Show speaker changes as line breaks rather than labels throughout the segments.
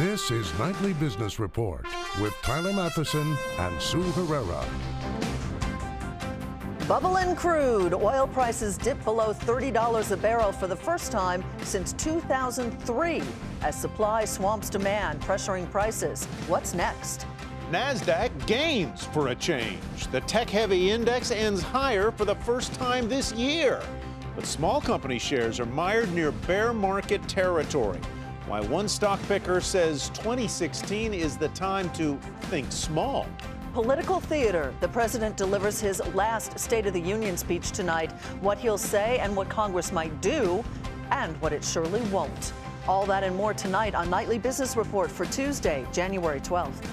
This is Nightly Business Report with Tyler Matheson and Sue Herrera.
Bubbling crude. Oil prices dipped below $30 a barrel for the first time since 2003 as supply swamps demand, pressuring prices. What's next?
NASDAQ gains for a change. The tech-heavy index ends higher for the first time this year. But small company shares are mired near bear market territory. Why one stock picker says 2016 is the time to think small.
Political theater. The president delivers his last State of the Union speech tonight. What he'll say and what Congress might do, and what it surely won't. All that and more tonight on Nightly Business Report for Tuesday, January 12th.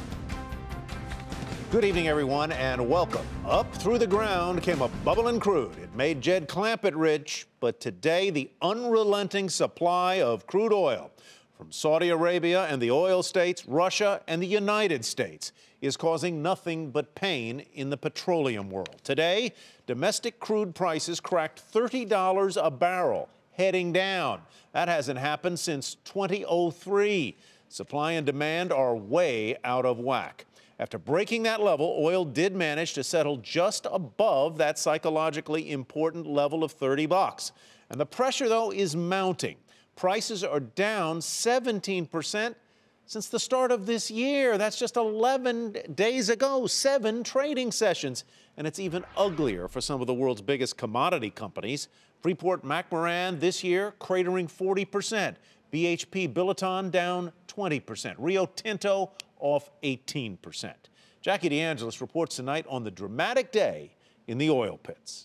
Good evening, everyone, and welcome. Up through the ground came a bubbling crude. It made Jed Clampett rich, but today the unrelenting supply of crude oil from Saudi Arabia and the oil states, Russia and the United States is causing nothing but pain in the petroleum world. Today, domestic crude prices cracked $30 a barrel, heading down. That hasn't happened since 2003. Supply and demand are way out of whack. After breaking that level, oil did manage to settle just above that psychologically important level of $30. And the pressure, though, is mounting. Prices are down 17% since the start of this year. That's just 11 days ago, 7 trading sessions. And it's even uglier for some of the world's biggest commodity companies. Freeport-McMoran this year cratering 40%. BHP Billiton down 20%. Rio Tinto off 18%. Jackie DeAngelis reports tonight on the dramatic day in the oil pits.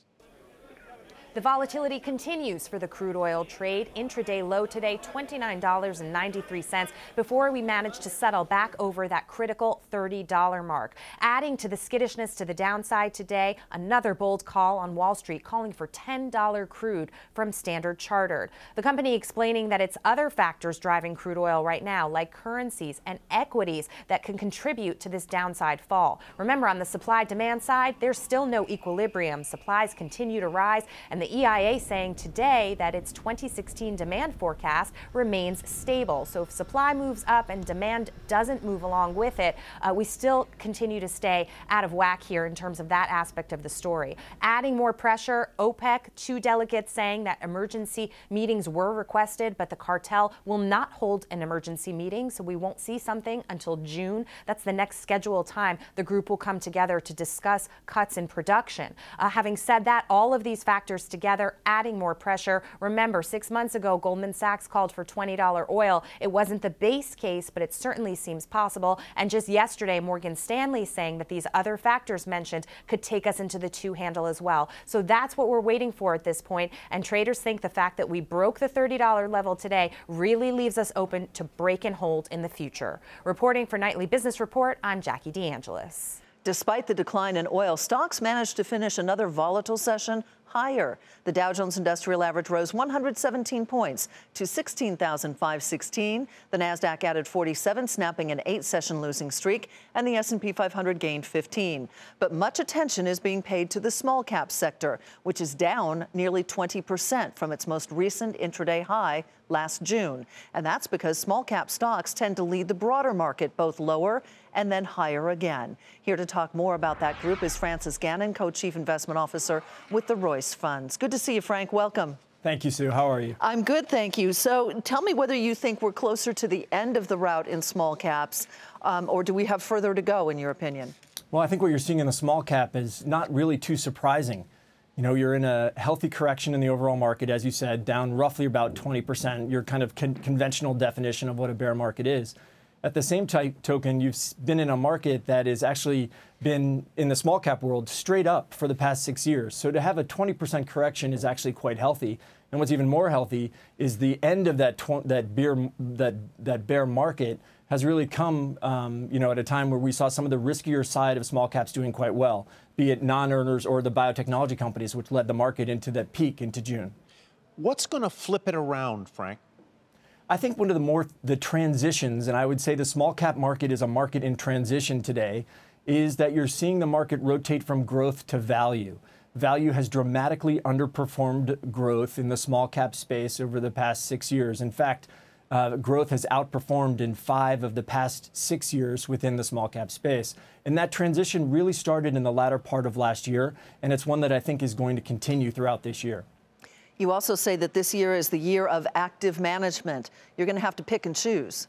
The volatility continues for the crude oil trade. Intraday low today, $29.93, before we manage to settle back over that critical $30 mark. Adding to the skittishness to the downside today, another bold call on Wall Street calling for $10 crude from Standard Chartered. The company explaining that it's other factors driving crude oil right now, like currencies and equities, that can contribute to this downside fall. Remember, on the supply-demand side, there's still no equilibrium. Supplies continue to rise, and the EIA saying today that its 2016 demand forecast remains stable. So if supply moves up and demand doesn't move along with it, we still continue to stay out of whack here in terms of that aspect of the story. Adding more pressure, OPEC, 2 delegates saying that emergency meetings were requested, but the cartel will not hold an emergency meeting, so we won't see something until June. That's the next scheduled time the group will come together to discuss cuts in production. Having said that, all of these factors together adding more pressure. Remember, 6 months ago, Goldman Sachs called for $20 oil. It wasn't the base case, but it certainly seems possible. And just yesterday, Morgan Stanley saying that these other factors mentioned could take us into the 2 handle as well. So that's what we're waiting for at this point. And traders think the fact that we broke the $30 level today really leaves us open to break and hold in the future. Reporting for Nightly Business Report, I'm Jackie DeAngelis.
Despite the decline in oil, stocks managed to finish another volatile session higher. The Dow Jones Industrial Average rose 117 points to 16,516. The Nasdaq added 47, snapping an 8-session losing streak, and the S&P 500 gained 15. But much attention is being paid to the small cap sector, which is down nearly 20% from its most recent intraday high last June. And that's because small cap stocks tend to lead the broader market, both lower and then higher again. Here to talk more about that group is Francis Gannon, Co-Chief Investment Officer with the Royce Funds. Good to see you, Frank. Welcome.
Thank you, Sue. How are you?
I'm good, thank you. So tell me whether you think we're closer to the end of the route in small caps, or do we have further to go, in your opinion?
Well, I think what you're seeing in the small cap is not really too surprising. You know, you're in a healthy correction in the overall market, as you said, down roughly about 20%, your kind of conventional definition of what a bear market is. At the same token, you've been in a market that has actually been in the small cap world straight up for the past 6 years. So to have a 20% correction is actually quite healthy. And what's even more healthy is the end of that bear market has really come, at a time where we saw some of the riskier side of small caps doing quite well, be it non-earners or the biotechnology companies, which led the market into that peak into June.
What's going to flip it around, Frank?
I think one of the transitions, and I would say the small cap market is a market in transition today, is that you're seeing the market rotate from growth to value. Value has dramatically underperformed growth in the small cap space over the past 6 years. In fact, Growth has outperformed in 5 of the past 6 years within the small cap space. And that transition really started in the latter part of last year, and it's one that I think is going to continue throughout this year.
You also say that this year is the year of active management. You're going to have to pick and choose.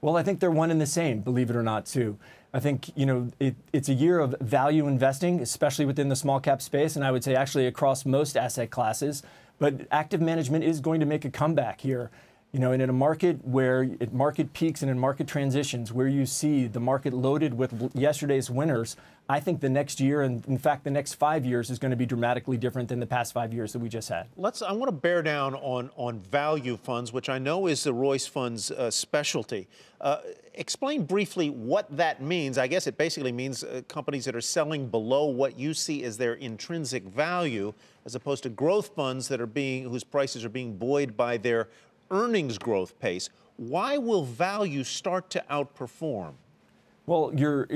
Well, I think they're one and the same, believe it or not, too. I think, it's a year of value investing, especially within the small cap space, and I would say actually across most asset classes. But active management is going to make a comeback here. And in a market where market peaks and in market transitions, where you see the market loaded with yesterday's winners, I think the next year, and in fact the next 5 years, is going to be dramatically different than the past 5 years that we just had.
I want to bear down on value funds, which I know is the Royce Fund's specialty. Explain briefly what that means. I guess it basically means companies that are selling below what you see as their intrinsic value, as opposed to growth funds that are whose prices are being buoyed by their earnings growth pace. Why will value start to outperform?
Well, you're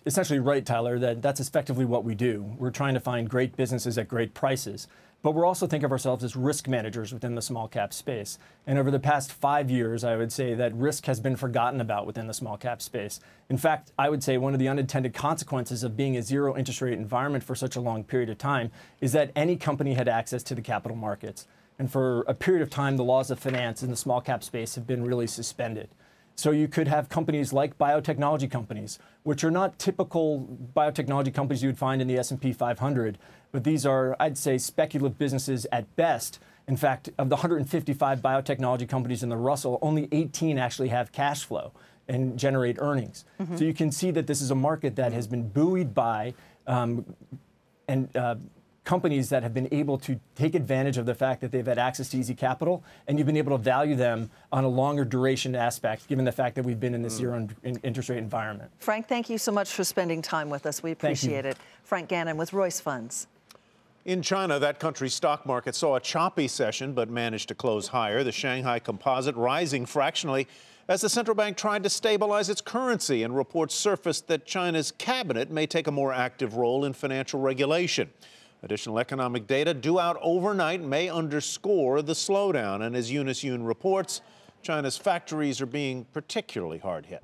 essentially right, Tyler, that's effectively what we do. We're trying to find great businesses at great prices. But we're also thinking of ourselves as risk managers within the small cap space. And over the past 5 years, I would say that risk has been forgotten about within the small cap space. In fact, I would say one of the unintended consequences of being a zero interest rate environment for such a long period of time is that any company had access to the capital markets. And for a period of time, the laws of finance in the small cap space have been really suspended. So you could have companies like biotechnology companies, which are not typical biotechnology companies you would find in the S&P 500, but these are, I'd say, speculative businesses at best. In fact, of the 155 biotechnology companies in the Russell, only 18 actually have cash flow and generate earnings. So you can see that this is a market that has been buoyed by companies that have been able to take advantage of the fact that they've had access to easy capital, and you've been able to value them on a longer duration aspect, given the fact that we've been in this zero interest rate environment.
Frank, thank you so much for spending time with us. We appreciate it. Frank Gannon with Royce Funds.
In China, that country's stock market saw a choppy session, but managed to close higher. The Shanghai Composite rising fractionally as the central bank tried to stabilize its currency, and reports surfaced that China's cabinet may take a more active role in financial regulation. Additional economic data due out overnight may underscore the slowdown. And as Eunice Yoon reports, China's factories are being particularly hard hit.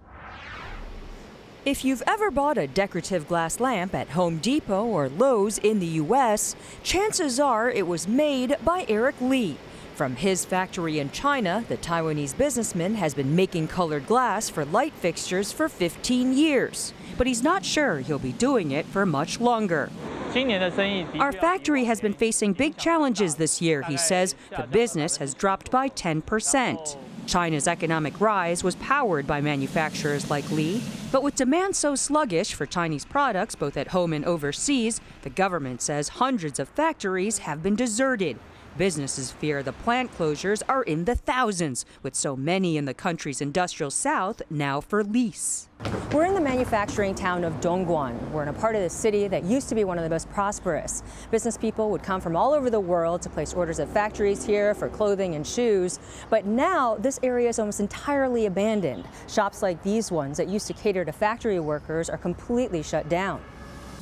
If you've ever bought a decorative glass lamp at Home Depot or Lowe's in the U.S., chances are it was made by Eric Lee. From his factory in China, the Taiwanese businessman has been making colored glass for light fixtures for 15 years. But he's not sure he'll be doing it for much longer. Our factory has been facing big challenges this year, he says. The business has dropped by 10%. China's economic rise was powered by manufacturers like Lee, but with demand so sluggish for Chinese products, both at home and overseas, the government says hundreds of factories have been deserted. Businesses fear the plant closures are in the thousands, with so many in the country's industrial south now for lease.
We're in the manufacturing town of Dongguan. We're in a part of the city that used to be one of the most prosperous. Business people would come from all over the world to place orders at factories here for clothing and shoes. But now this area is almost entirely abandoned. Shops like these ones that used to cater to factory workers are completely shut down.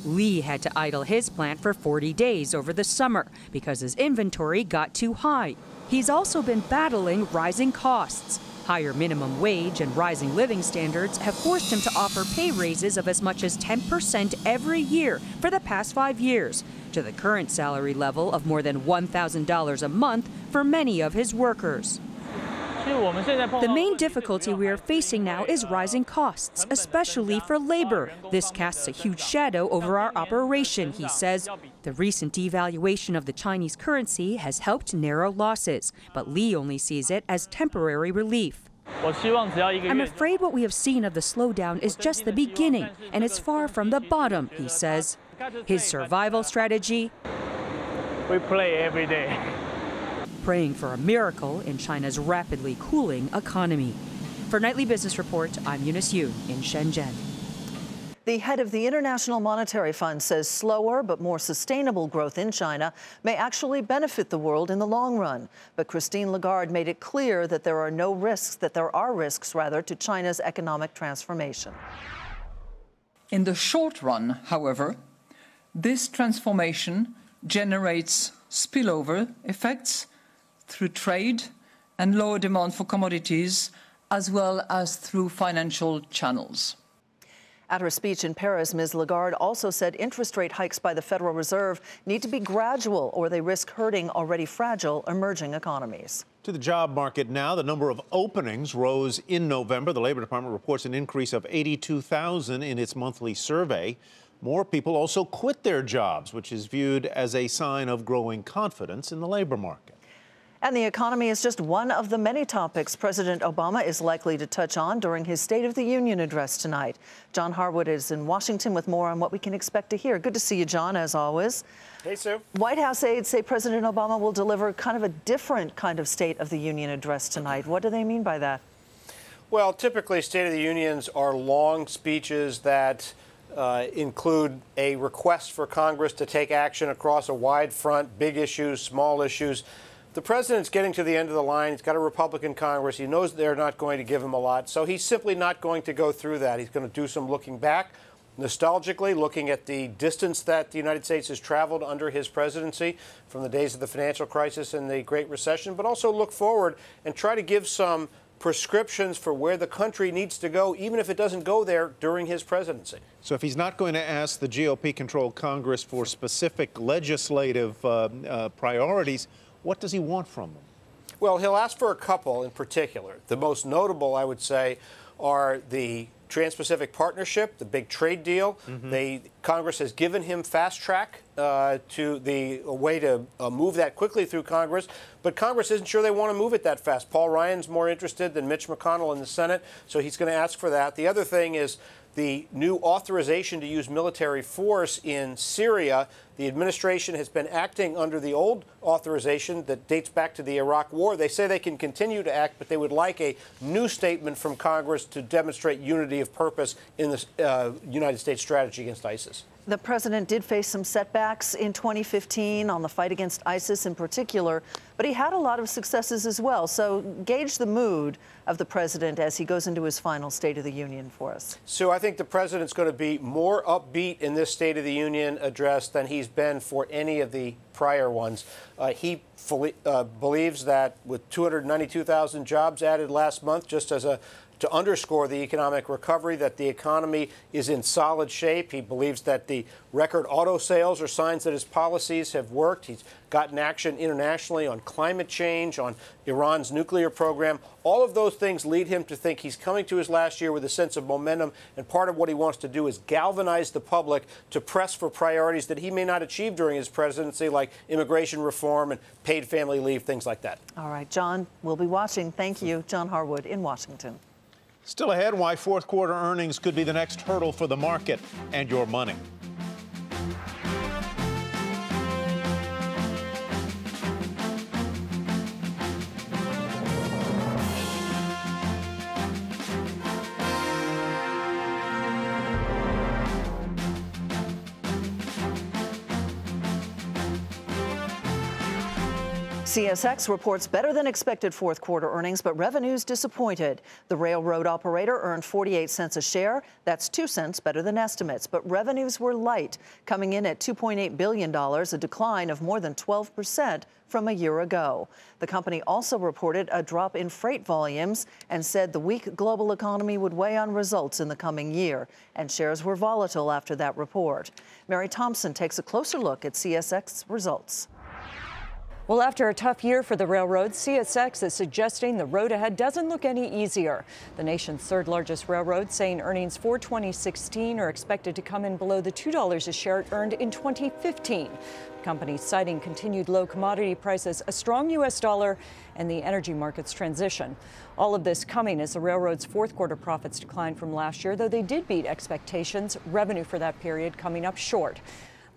Lee had to idle his plant for 40 days over the summer because his inventory got too high. He's also been battling rising costs. Higher minimum wage and rising living standards have forced him to offer pay raises of as much as 10% every year for the past 5 years, to the current salary level of more than $1,000 a month for many of his workers. The main difficulty we are facing now is rising costs, especially for labor. This casts a huge shadow over our operation, he says. The recent devaluation of the Chinese currency has helped narrow losses, but Lee only sees it as temporary relief. I'm afraid what we have seen of the slowdown is just the beginning, and it's far from the bottom, he says. His survival strategy?
We play every day.
Praying for a miracle in China's rapidly cooling economy. For Nightly Business Report, I'm Eunice Yoon in Shenzhen.
The head of the International Monetary Fund says slower but more sustainable growth in China may actually benefit the world in the long run. But Christine Lagarde made it clear that there are risks to China's economic transformation.
In the short run, however, this transformation generates spillover effects through trade and lower demand for commodities, as well as through financial channels.
At her speech in Paris, Ms. Lagarde also said interest rate hikes by the Federal Reserve need to be gradual or they risk hurting already fragile emerging economies.
To the job market now, the number of openings rose in November. The Labor Department reports an increase of 82,000 in its monthly survey. More people also quit their jobs, which is viewed as a sign of growing confidence in the labor market.
And the economy is just one of the many topics President Obama is likely to touch on during his State of the Union address tonight. John Harwood is in Washington with more on what we can expect to hear. Good to see you, John, as always.
Hey, Sue.
White House aides say President Obama will deliver kind of a different kind of State of the Union address tonight. What do they mean by that?
Well, typically State of the Unions are long speeches that include a request for Congress to take action across a wide front, big issues, small issues. The president's getting to the end of the line. He's got a Republican Congress. He knows they're not going to give him a lot, so he's simply not going to go through that. He's going to do some looking back, nostalgically, looking at the distance that the United States has traveled under his presidency from the days of the financial crisis and the Great Recession, but also look forward and try to give some prescriptions for where the country needs to go, even if it doesn't go there during his presidency.
So if he's not going to ask the GOP-controlled Congress for specific legislative priorities, what does he want from them? Well, he'll ask for a couple in particular. The most notable, I would say, are the Trans-Pacific Partnership, the big trade deal. Congress has given him fast track to a way to move that quickly through Congress, but Congress isn't sure they want to move it that fast. Paul Ryan's more interested than Mitch McConnell in the Senate, so he's going to ask for that. The other thing is the new authorization to use military force in Syria. The administration has been acting under the old authorization that dates back to the Iraq War. They say they can continue to act, but they would like a new statement from Congress to demonstrate unity of purpose in the United States strategy against ISIS.
The president did face some setbacks in 2015 on the fight against ISIS in particular, but he had a lot of successes as well. So gauge the mood of the president as he goes into his final State of the Union for us.
So I think the president's going to be more upbeat in this State of the Union address than he's been for any of the prior ones. He believes that with 292,000 jobs added last month, just as to underscore the economic recovery, that the economy is in solid shape. He believes that the record auto sales are signs that his policies have worked. He's gotten action internationally on climate change, on Iran's nuclear program. All of those things lead him to think he's coming to his last year with a sense of momentum, and part of what he wants to do is galvanize the public to press for priorities that he may not achieve during his presidency, like immigration reform and paid family leave, things like that.
All right, John, we'll be watching. Thank you. John Harwood in Washington.
Still ahead, why fourth quarter earnings could be the next hurdle for the market and your money.
CSX reports better than expected fourth quarter earnings, but revenues disappointed. The railroad operator earned 48 cents a share. That's 2 cents better than estimates, but revenues were light, coming in at $2.8 billion, a decline of more than 12% from a year ago. The company also reported a drop in freight volumes and said the weak global economy would weigh on results in the coming year, and shares were volatile after that report. Mary Thompson takes a closer look at CSX results.
Well, after a tough year for the railroad, CSX is suggesting the road ahead doesn't look any easier. The nation's third largest railroad saying earnings for 2016 are expected to come in below the $2 a share it earned in 2015. The company citing continued low commodity prices, a strong U.S. dollar, and the energy market's transition. All of this coming as the railroad's fourth quarter profits declined from last year, though they did beat expectations, revenue for that period coming up short.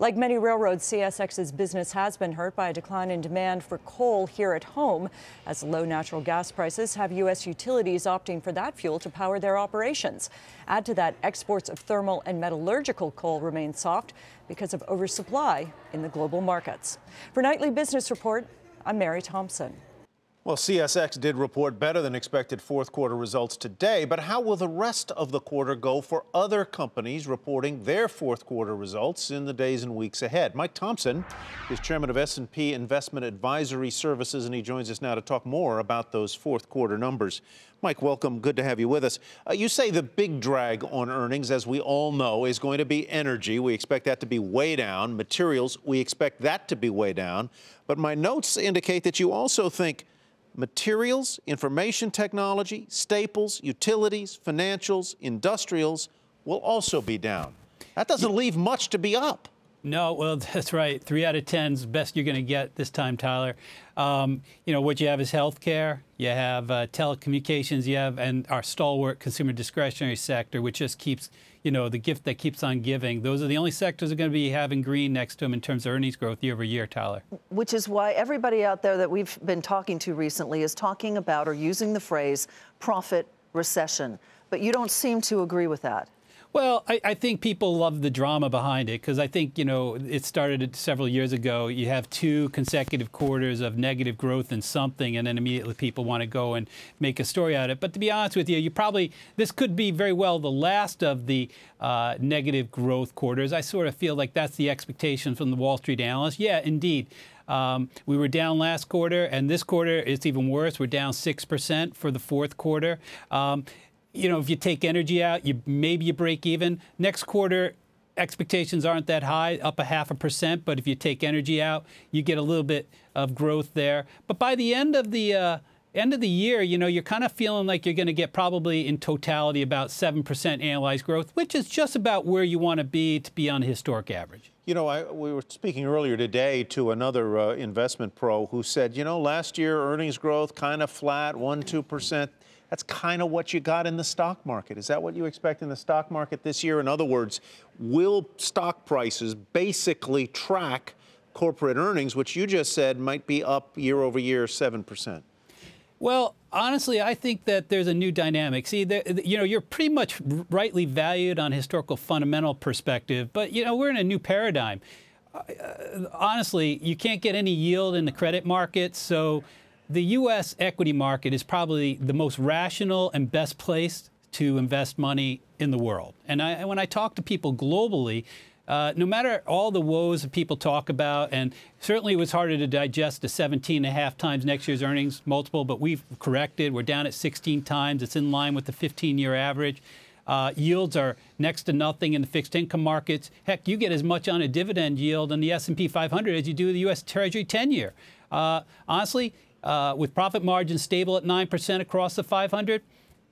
Like many railroads, CSX's business has been hurt by a decline in demand for coal here at home, as low natural gas prices have U.S. utilities opting for that fuel to power their operations. Add to that, exports of thermal and metallurgical coal remain soft because of oversupply in the global markets. For Nightly Business Report, I'm Mary Thompson.
Well, CSX did report better than expected fourth quarter results today, but how will the rest of the quarter go for other companies reporting their fourth quarter results in the days and weeks ahead? Mike Thompson is chairman of S&P Investment Advisory Services, and he joins us now to talk more about those fourth quarter numbers. Mike, welcome. Good to have you with us. You say the big drag on earnings, as we all know, is going to be energy. We expect that to be way down. Materials, we expect that to be way down. But my notes indicate that you also think materials, information technology, staples, utilities, financials, industrials will also be down. That doesn't leave much to be up.
No, well, that's right. 3 out of 10 is the best you're going to get this time, Tyler. You know, what you have is healthcare, you have telecommunications, you have, and our stalwart consumer discretionary sector, which just keeps, you know, the gift that keeps on giving. Those are the only sectors that are going to be having green next to them in terms of earnings growth year over year, Tyler. Which is why everybody out there that we've been talking to recently is talking about or using the phrase profit recession. But you don't seem to agree with that. Well, I think people love the drama behind it because I think, you know, it started several years ago. You have 2 consecutive quarters of negative growth in something, and then immediately people want to go and make a story out of it. But to be honest with you, this could be very well the last of the negative growth quarters. I sort of feel like that's the expectation from the Wall Street analysts. Yeah, indeed. We were down last quarter, and this quarter it's even worse. We're down 6% for the fourth quarter. You know, if you take energy out, maybe you break even. Next quarter, expectations aren't that high, up 0.5%. But if you take energy out, you get a little bit of growth there. But by the end of the year, you know, you're kind of feeling like you're going to get probably in totality about 7% annualized growth, which is just about where you want to be on a historic average. You know, we were speaking earlier today to another investment pro who said, you know, last year earnings growth kind of flat, 1-2%. That's kind of what you got in the stock market. Is that what you expect in the stock market this year? In other words, will stock prices basically track corporate earnings, which you just said might be up year over year 7%? Well, honestly, I think that there's a new dynamic. See, you know, you're pretty much rightly valued on historical fundamental perspective, but, you know, we're in a new paradigm. Honestly, you can't get any yield in the credit market, so the U.S. equity market is probably the most rational and best placed to invest money in the world. And when I talk to people globally, no matter all the woes that people talk about, and certainly it was harder to digest the 17.5 times next year's earnings multiple, but we've corrected. We're down at 16 times. It's in line with the 15-year average. Yields are next to nothing in the fixed income markets. Heck, you get as much on a dividend yield on the S&P 500 as you do the U.S. Treasury 10-year. Honestly, with profit margins stable at 9% across the 500,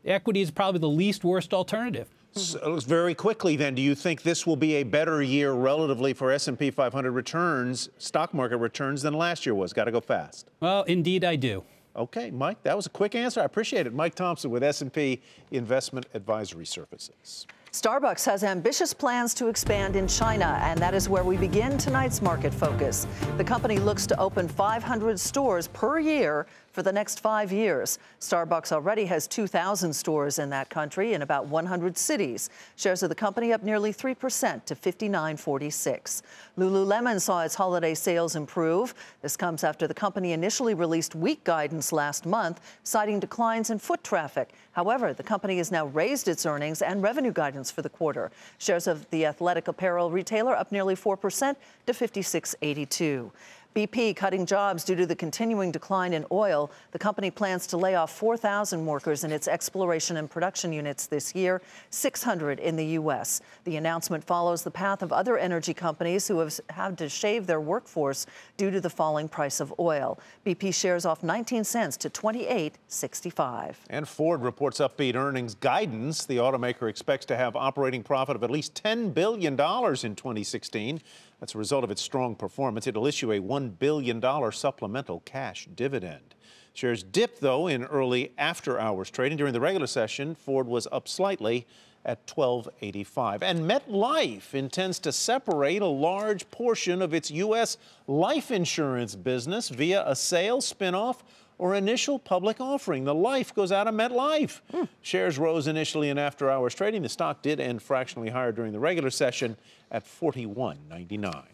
equity is probably the least worst alternative. So very quickly, then, do you think this will be a better year relatively for S&P 500 returns, stock market returns, than last year was? Got to go fast. Well, indeed I do. Okay, Mike, that was a quick answer. I appreciate it. Mike Thompson with S&P Investment Advisory Services.
Starbucks has ambitious plans to expand in China, and that is where we begin tonight's market focus. The company looks to open 500 stores per year for the next 5 years. Starbucks already has 2,000 stores in that country in about 100 cities. Shares of the company up nearly 3% to $59.46. Lululemon saw its holiday sales improve. This comes after the company initially released weak guidance last month, citing declines in foot traffic. However, the company has now raised its earnings and revenue guidance for the quarter. Shares of the athletic apparel retailer up nearly 4% to $56.82. BP cutting jobs due to the continuing decline in oil. The company plans to lay off 4,000 workers in its exploration and production units this year, 600 in the U.S. The announcement follows the path of other energy companies who have had to shave their workforce due to the falling price of oil. BP shares off 19 cents to $28.65.
And Ford reports upbeat earnings guidance. The automaker expects to have operating profit of at least $10 billion in 2016. That's a result of its strong performance. It'll issue a $1 billion supplemental cash dividend. Shares dipped, though, in early after-hours trading. During the regular session, Ford was up slightly at $12.85. And MetLife intends to separate a large portion of its U.S. life insurance business via a sale, spinoff, or initial public offering. The life goes out of MetLife. Shares rose initially in after-hours trading. The stock did end fractionally higher during the regular session at $41.99.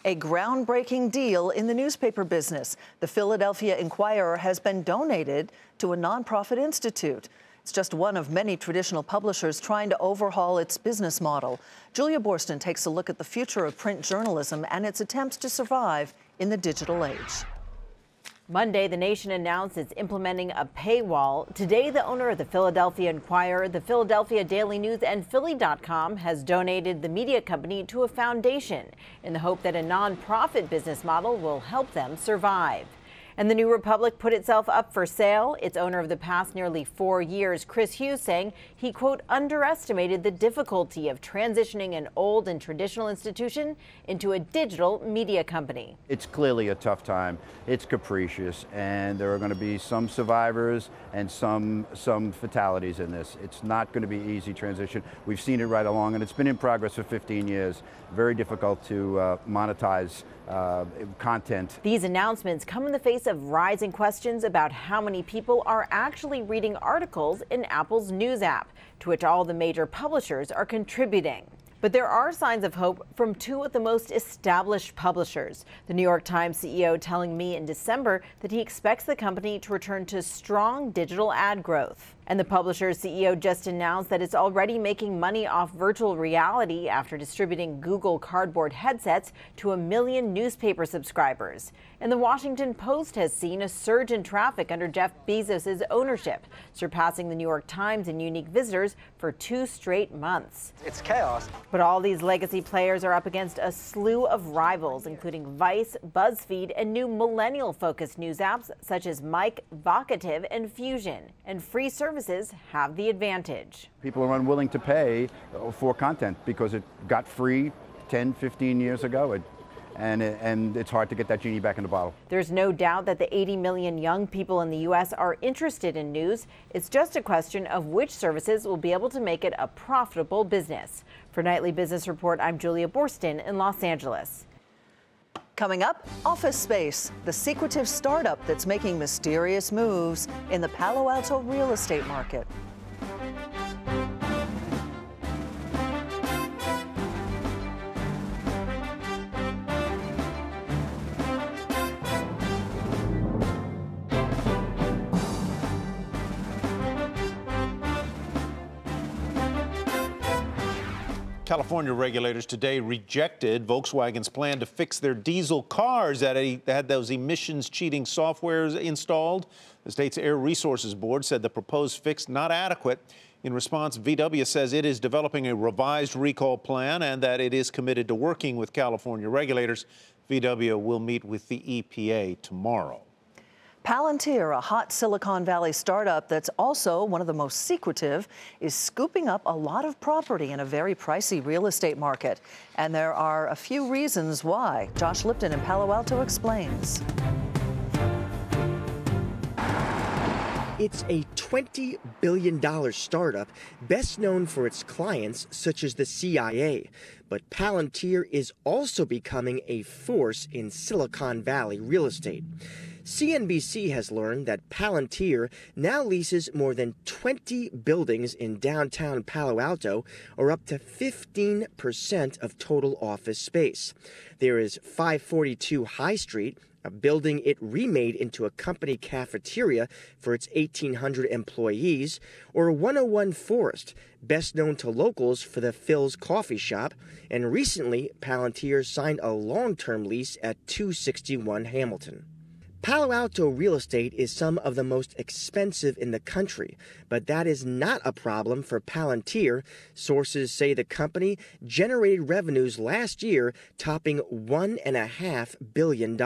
A groundbreaking deal in the newspaper business. The Philadelphia Inquirer has been donated to a nonprofit institute. It's just one of many traditional publishers trying to overhaul its business model. Julia Borston takes a look at the future of print journalism and its attempts to survive in the digital age.
Monday, the Nation announced it's implementing a paywall. Today, the owner of the Philadelphia Inquirer, the Philadelphia Daily News, and Philly.com has donated the media company to a foundation in the hope that a nonprofit business model will help them survive. And the New Republic put itself up for sale. Its owner of the past nearly 4 years, Chris Hughes, saying he, quote, underestimated the difficulty of transitioning an old and traditional institution into a digital media company.
It's clearly a tough time. It's capricious, and there are going to be some survivors and some fatalities in this. It's not going to be easy transition. We've seen it right along, and it's been in progress for 15 years. Very difficult to monetize content.
These announcements come in the face of rising questions about how many people are actually reading articles in Apple's News app, to which all the major publishers are contributing. But there are signs of hope from two of the most established publishers. The New York Times CEO telling me in December that he expects the company to return to strong digital ad growth. And the publisher's CEO just announced that it's already making money off virtual reality after distributing Google Cardboard headsets to 1 million newspaper subscribers. And the Washington Post has seen a surge in traffic under Jeff Bezos' ownership, surpassing the New York Times in unique visitors for 2 straight months.
It's chaos.
But all these legacy players are up against a slew of rivals, including Vice, BuzzFeed, and new millennial-focused news apps such as Mike, Vocative, and Fusion. And free services have the advantage.
People are unwilling to pay for content because it got free 10, 15 years ago. And it's hard to get that genie back in the bottle.
There's no doubt that the 80 million young people in the U.S. are interested in news. It's just a question of which services will be able to make it a profitable business. For Nightly Business Report, I'm Julia Borston in Los Angeles.
Coming up, Office Space, the secretive startup that's making mysterious moves in the Palo Alto real estate market.
California regulators today rejected Volkswagen's plan to fix their diesel cars that had those emissions cheating software installed. The state's Air Resources Board said the proposed fix not adequate. In response, VW says it is developing a revised recall plan and that it is committed to working with California regulators. VW will meet with the EPA tomorrow.
Palantir, a hot Silicon Valley startup that's also one of the most secretive, is scooping up a lot of property in a very pricey real estate market. And there are a few reasons why. Josh Lipton in Palo Alto explains.
It's a $20 billion startup, best known for its clients such as the CIA. But Palantir is also becoming a force in Silicon Valley real estate. CNBC has learned that Palantir now leases more than 20 buildings in downtown Palo Alto, or up to 15% of total office space. There is 542 High Street, a building it remade into a company cafeteria for its 1,800 employees, or 101 Forest, best known to locals for the Phil's Coffee Shop, and recently Palantir signed a long-term lease at 261 Hamilton. Palo Alto real estate is some of the most expensive in the country, but that is not a problem for Palantir. Sources say the company generated revenues last year topping $1.5 billion.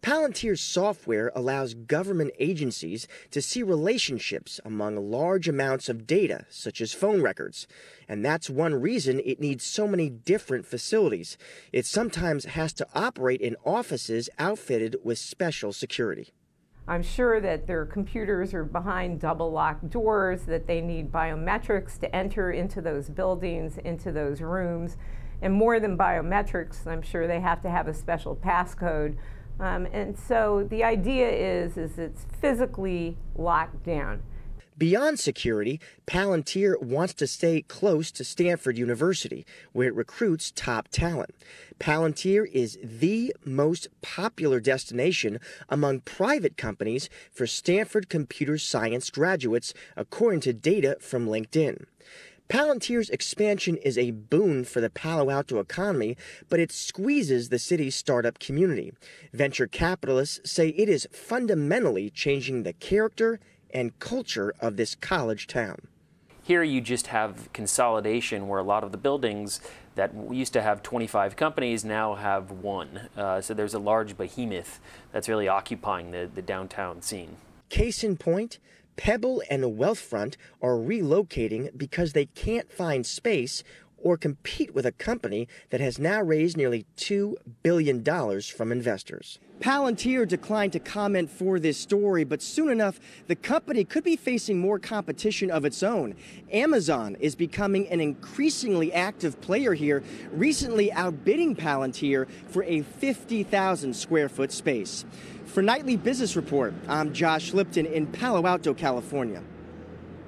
Palantir's software allows government agencies to see relationships among large amounts of data, such as phone records. And that's one reason it needs so many different facilities. It sometimes has to operate in offices outfitted with special security.
I'm sure that their computers are behind double locked doors, that they need biometrics to enter into those buildings, into those rooms. And more than biometrics, I'm sure they have to have a special passcode. And so the idea is it's physically locked down.
Beyond security, Palantir wants to stay close to Stanford University, where it recruits top talent. Palantir is the most popular destination among private companies for Stanford computer science graduates, according to data from LinkedIn. Palantir's expansion is a boon for the Palo Alto economy, but it squeezes the city's startup community. Venture capitalists say it is fundamentally changing the character and culture of this college town.
Here you just have consolidation where a lot of the buildings that used to have 25 companies now have one. So there's a large behemoth that's really occupying the downtown scene.
Case in point, Pebble and Wealthfront are relocating because they can't find space or compete with a company that has now raised nearly $2 billion from investors. Palantir declined to comment for this story, but soon enough, the company could be facing more competition of its own. Amazon is becoming an increasingly active player here, recently outbidding Palantir for a 50,000 square foot space. For Nightly Business Report, I'm Josh Lipton in Palo Alto, California.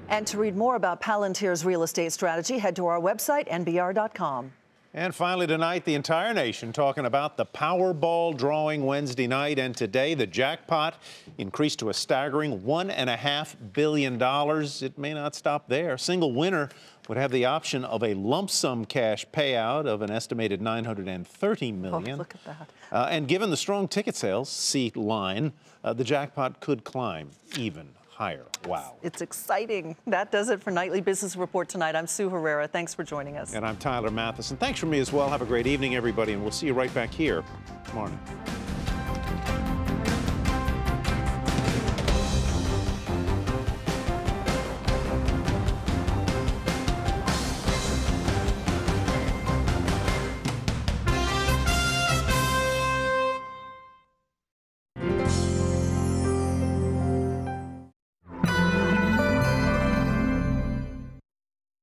And to read more about Palantir's real estate strategy, head to our website, nbr.com.
And finally tonight, the entire nation talking about the Powerball drawing Wednesday night. And today, the jackpot increased to a staggering $1.5 billion. It may not stop there. A single winner would have the option of a lump sum cash payout of an estimated $930 million.
Oh, look at that.
And given the strong ticket sales seat line, the jackpot could climb even higher. Wow.
It's exciting. That does it for Nightly Business Report tonight. I'm Sue Herrera. Thanks for joining us.
And I'm Tyler Mathisen. Thanks from me as well. Have a great evening, everybody, and we'll see you right back here tomorrow night.